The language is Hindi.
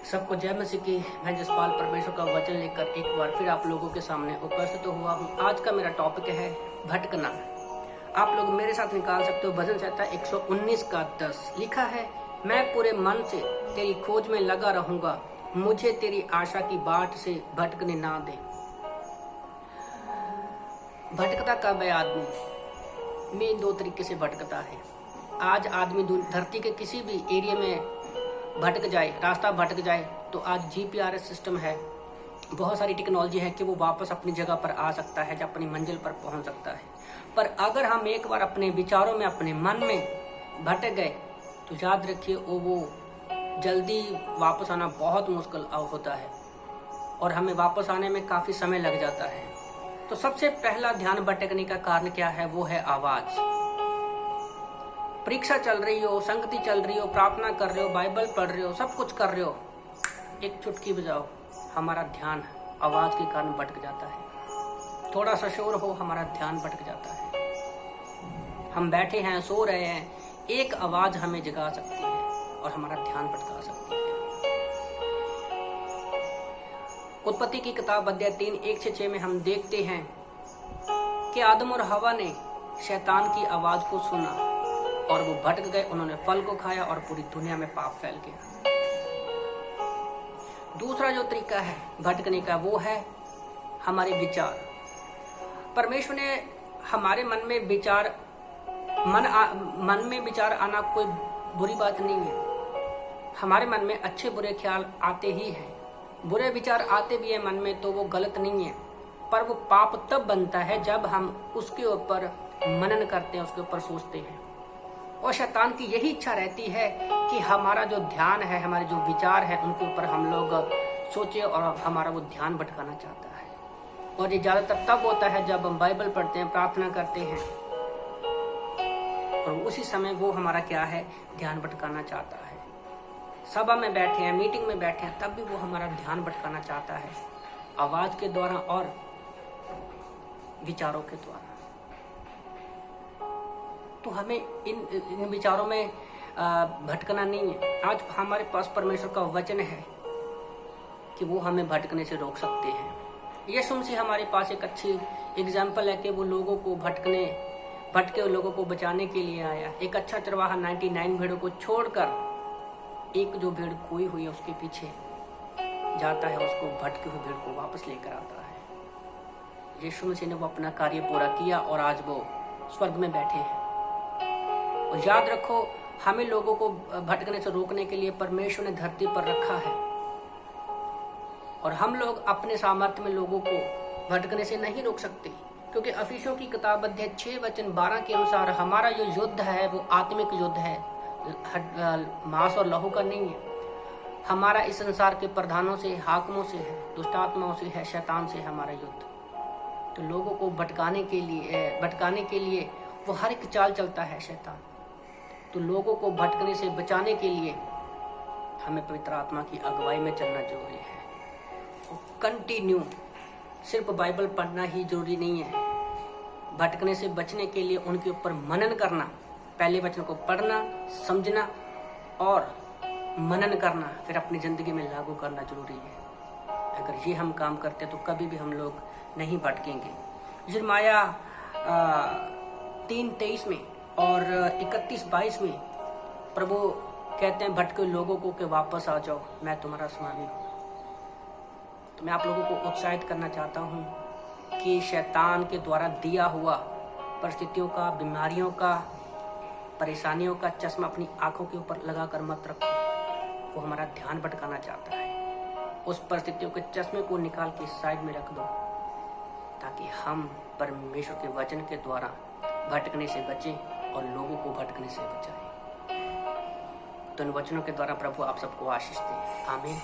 सबको जय मसीह की। मैं जसपाल परमेश्वर का वचन लेकर एक बार फिर आप लोगों के सामने उपस्थित हुआ हूँ। आज का मेरा टॉपिक है भटकना। आप लोग मेरे साथ निकाल सकते हो भजन संहिता 119 का 10। लिखा है, मैं पूरे मन से तेरी खोज में लगा रहूंगा, मुझे तेरी आशा की बाट से भटकने ना दे। भटकता कब है आदमी? में दो तरीके से भटकता है। आज आदमी धरती के किसी भी एरिया में भटक जाए, रास्ता भटक जाए, तो आज GPS सिस्टम है, बहुत सारी टेक्नोलॉजी है कि वो वापस अपनी जगह पर आ सकता है, जब अपनी मंजिल पर पहुंच सकता है। पर अगर हम एक बार अपने विचारों में, अपने मन में भटक गए, तो याद रखिए वो जल्दी वापस आना बहुत मुश्किल होता है और हमें वापस आने में काफ़ी समय लग जाता है। तो सबसे पहला ध्यान भटकने का कारण क्या है? वो है आवाज़। परीक्षा चल रही हो, संगति चल रही हो, प्रार्थना कर रहे हो, बाइबल पढ़ रहे हो, सब कुछ कर रहे हो, एक चुटकी बजाओ, हमारा ध्यान आवाज़ के कारण भटक जाता है। थोड़ा सा शोर हो, हमारा ध्यान भटक जाता है। हम बैठे हैं, सो रहे हैं, एक आवाज़ हमें जगा सकती है और हमारा ध्यान भटका सकती है। उत्पत्ति की किताब अध्याय 3 1-6 में हम देखते हैं कि आदम और हवा ने शैतान की आवाज़ को सुना और वो भटक गए। उन्होंने फल को खाया और पूरी दुनिया में पाप फैल गया। दूसरा जो तरीका है भटकने का, वो है हमारे विचार। परमेश्वर ने हमारे मन में विचार आना कोई बुरी बात नहीं है। हमारे मन में अच्छे बुरे ख्याल आते ही हैं, बुरे विचार आते भी हैं मन में, तो वो गलत नहीं है। पर वो पाप तब बनता है जब हम उसके ऊपर मनन करते हैं, उसके ऊपर सोचते हैं। और शैतान की यही इच्छा रहती है कि हमारा जो ध्यान है, हमारे जो विचार है, उनके ऊपर हम लोग सोचे और हमारा वो ध्यान भटकाना चाहता है। और ये ज़्यादातर तब होता है जब हम बाइबल पढ़ते हैं, प्रार्थना करते हैं, और उसी समय वो हमारा क्या है, ध्यान भटकाना चाहता है। सभा में बैठे हैं, मीटिंग में बैठे हैं, तब भी वो हमारा ध्यान भटकाना चाहता है, आवाज़ के द्वारा और विचारों के द्वारा। तो हमें इन विचारों में भटकना नहीं है। आज हमारे पास परमेश्वर का वचन है कि वो हमें भटकने से रोक सकते हैं। यीशु मसीह हमारे पास एक अच्छी एग्जाम्पल है कि वो लोगों को भटके लोगों को बचाने के लिए आया। एक अच्छा चरवाहा 99 भेड़ों को छोड़कर एक जो भेड़ खोई हुई है उसके पीछे जाता है, उसको भटके हुए भेड़ को वापस लेकर आता है। यीशु मसीह ने वो अपना कार्य पूरा किया और आज वो स्वर्ग में बैठे हैं। और याद रखो, हमें लोगों को भटकने से रोकने के लिए परमेश्वर ने धरती पर रखा है, और हम लोग अपने सामर्थ्य में लोगों को भटकने से नहीं रोक सकते, क्योंकि अफिसियों की किताब अध्याय 6:12 के अनुसार हमारा जो युद्ध है वो आत्मिक युद्ध है, मांस और लहू का नहीं है। हमारा इस संसार के प्रधानों से, हाकिमों से है, दुष्टात्माओं से है, शैतान से हमारा युद्ध। तो लोगों को भटकाने के लिए वो हर एक चाल चलता है शैतान। तो लोगों को भटकने से बचाने के लिए हमें पवित्र आत्मा की अगुवाई में चलना जरूरी है। कंटिन्यू सिर्फ बाइबल पढ़ना ही जरूरी नहीं है। भटकने से बचने के लिए उनके ऊपर मनन करना, पहले वचन को पढ़ना, समझना और मनन करना, फिर अपनी ज़िंदगी में लागू करना जरूरी है। अगर ये हम काम करते तो कभी भी हम लोग नहीं भटकेंगे। यिर्मयाह 3:23 में और 31:22 में प्रभु कहते हैं भटके लोगों को कि वापस आ जाओ, मैं तुम्हारा स्वामी हूँ। तो मैं आप लोगों को उत्साहित करना चाहता हूँ कि शैतान के द्वारा दिया हुआ परिस्थितियों का, बीमारियों का, परेशानियों का चश्मा अपनी आंखों के ऊपर लगाकर मत रखो। वो हमारा ध्यान भटकाना चाहता है। उस परिस्थितियों के चश्मे को निकाल के साइड में रख दो, ताकि हम परमेश्वर के वचन के द्वारा भटकने से बचें और लोगों को भटकने से बचाएं। तो इन वचनों के द्वारा प्रभु आप सबको आशीष दे। आमीन।